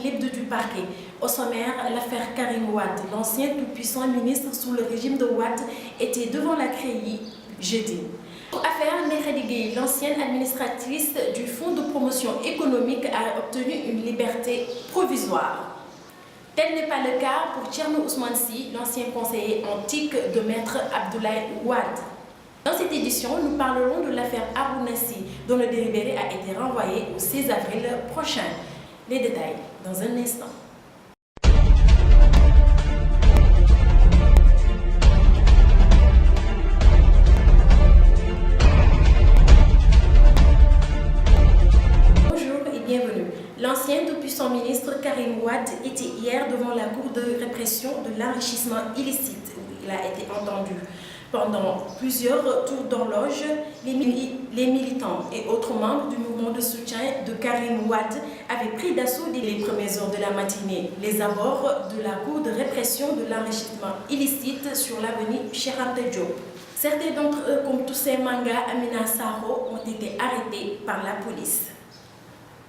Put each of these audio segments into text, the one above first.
l'hebdo du parquet. Au sommaire, l'affaire Karim Wade, l'ancien tout-puissant ministre sous le régime de Wade, était devant la CREI jeudi. Affaire Nékhady Gueye, l'ancienne administratrice du Fonds de promotion économique, a obtenu une liberté provisoire. Tel n'est pas le cas pour Thierno Ousmane Sy, l'ancien conseiller antique de Maître Abdoulaye Wade. Dans cette édition, nous parlerons de l'affaire Harouna Sy, dont le délibéré a été renvoyé au 16 avril prochain. Les détails dans un instant. L'ancien tout-puissant ministre Karim Wade était hier devant la Cour de répression de l'enrichissement illicite où il a été entendu. Pendant plusieurs tours d'horloge, les militants et autres membres du mouvement de soutien de Karim Wade avaient pris d'assaut dès les premières heures de la matinée les abords de la Cour de répression de l'enrichissement illicite sur l'avenue Cheikh Anta Diop. Certains d'entre eux, comme Toussaint Manga, Amina Saro, ont été arrêtés par la police.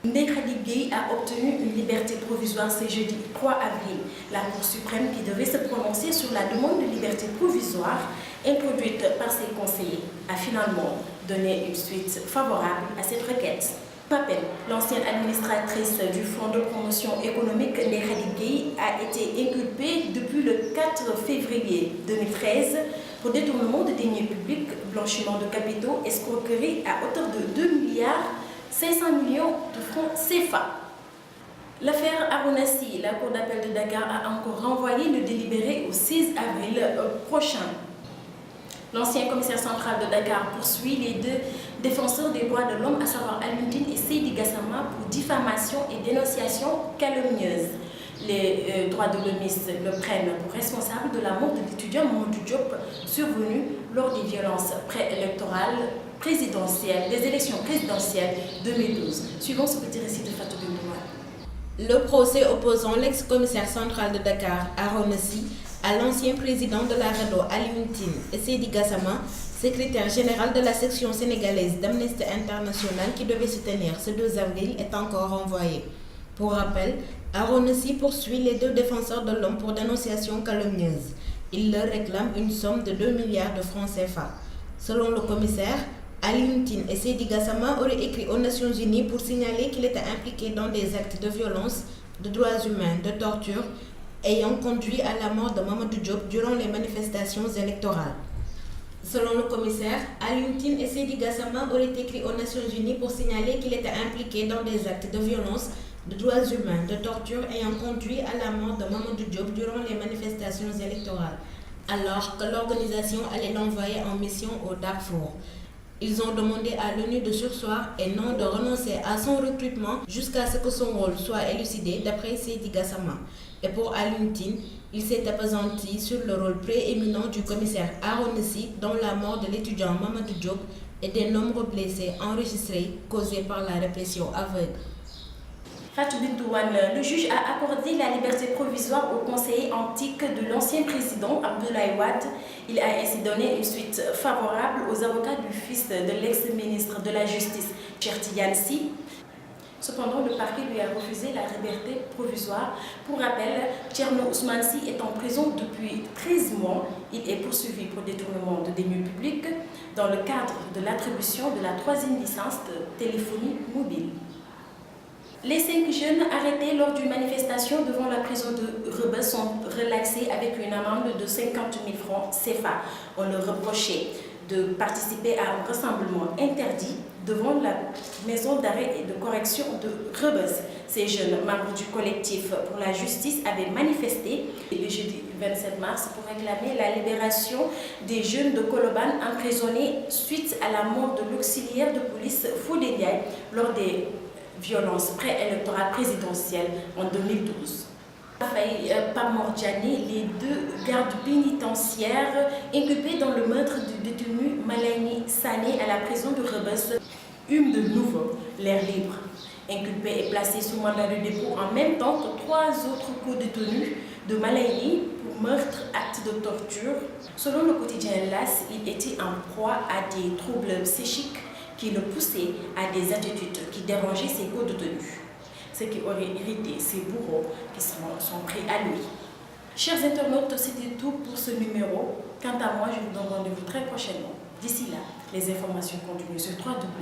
Nékhady Gueye a obtenu une liberté provisoire ce jeudi 3 avril. La Cour suprême, qui devait se prononcer sur la demande de liberté provisoire introduite par ses conseillers, a finalement donné une suite favorable à cette requête. Rappel, l'ancienne administratrice du Fonds de promotion économique Nékhady Gueye a été inculpée depuis le 4 février 2013 pour détournement de deniers publics, blanchiment de capitaux, escroquerie à hauteur de 2 milliards 500 millions de francs CFA. L'affaire Harouna Sy, la Cour d'appel de Dakar a encore renvoyé le délibéré au 6 avril prochain. L'ancien commissaire central de Dakar poursuit les deux défenseurs des droits de l'homme, à savoir Alioune Tine et Seydi Gassama, pour diffamation et dénonciation calomnieuse. Les droits de l'homiste le prennent pour responsable de la mort de l'étudiant Mamadou Diop survenue lors des violences préélectorales des élections présidentielles 2012. Suivons ce petit récit de Fatou Bintou. Le procès opposant l'ex-commissaire central de Dakar, Harouna Sy, à l'ancien président de la RADDHO, Alioune Tine, et Seydi Gassama, secrétaire général de la section sénégalaise d'Amnesty International, qui devait se tenir ce 2 avril, est encore renvoyé. Pour rappel, Harouna Sy poursuit les deux défenseurs de l'homme pour dénonciation calomnieuse. Il leur réclame une somme de 2 milliards de francs CFA. Selon le commissaire, Alioune Tine et Seydi Gassama auraient écrit aux Nations Unies pour signaler qu'il était impliqué dans des actes de violence, de droits humains, de torture, ayant conduit à la mort de Mamadou Diop durant les manifestations électorales. Selon le commissaire, Alioune Tine et Seydi Gassama auraient écrit aux Nations Unies pour signaler qu'il était impliqué dans des actes de violence, de droits humains, de torture, ayant conduit à la mort de Mamadou Diop durant les manifestations électorales, alors que l'organisation allait l'envoyer en mission au Darfour. Ils ont demandé à l'ONU de surseoir et non de renoncer à son recrutement jusqu'à ce que son rôle soit élucidé, d'après Seydi Gassama. Et pour Alioune Tine, il s'est appesanti sur le rôle prééminent du commissaire Harouna Sy dans la mort de l'étudiant Mamadou Diop et des nombreux blessés enregistrés causés par la répression aveugle. Fatou Bintou, le juge a accordé la liberté provisoire au conseiller antique de l'ancien président Abdoulaye Wade. Il a ainsi donné une suite favorable aux avocats du fils de l'ex-ministre de la Justice, Cheikh Tidiane Sy. Cependant, le parquet lui a refusé la liberté provisoire. Pour rappel, Thierno Ousmane Sy est en prison depuis 13 mois. Il est poursuivi pour détournement de deniers publics dans le cadre de l'attribution de la 3e licence de téléphonie mobile. Les 5 jeunes arrêtés lors d'une manifestation devant la prison de Rebeuss sont relaxés avec une amende de 50 000 francs CFA. On leur reprochait de participer à un rassemblement interdit devant la maison d'arrêt et de correction de Rebeuss. Ces jeunes membres du collectif pour la justice avaient manifesté le jeudi 27 mars pour réclamer la libération des jeunes de Colobane emprisonnés suite à la mort de l'auxiliaire de police Fodé Ndiaye lors des violences préélectorales présidentielles en 2012. Pape Mor Diané, les 2 gardes pénitentiaires inculpés dans le meurtre du détenu Malayni Sané à la prison de Rebeuss hument de nouveau l'air libre. Inculpé et placé sous mandat de dépôt en même temps que 3 autres co-détenus de Malayni pour meurtre, acte de torture. Selon le quotidien LAS, il était en proie à des troubles psychiques qui le poussaient à des attitudes qui dérangeaient ses co-détenus. ceux qui auraient hérité ses bourreaux qui sont pris à lui. Chers internautes, c'était tout pour ce numéro. Quant à moi, je vous donne rendez-vous très prochainement. D'ici là, les informations continuent sur www.gfm.sn.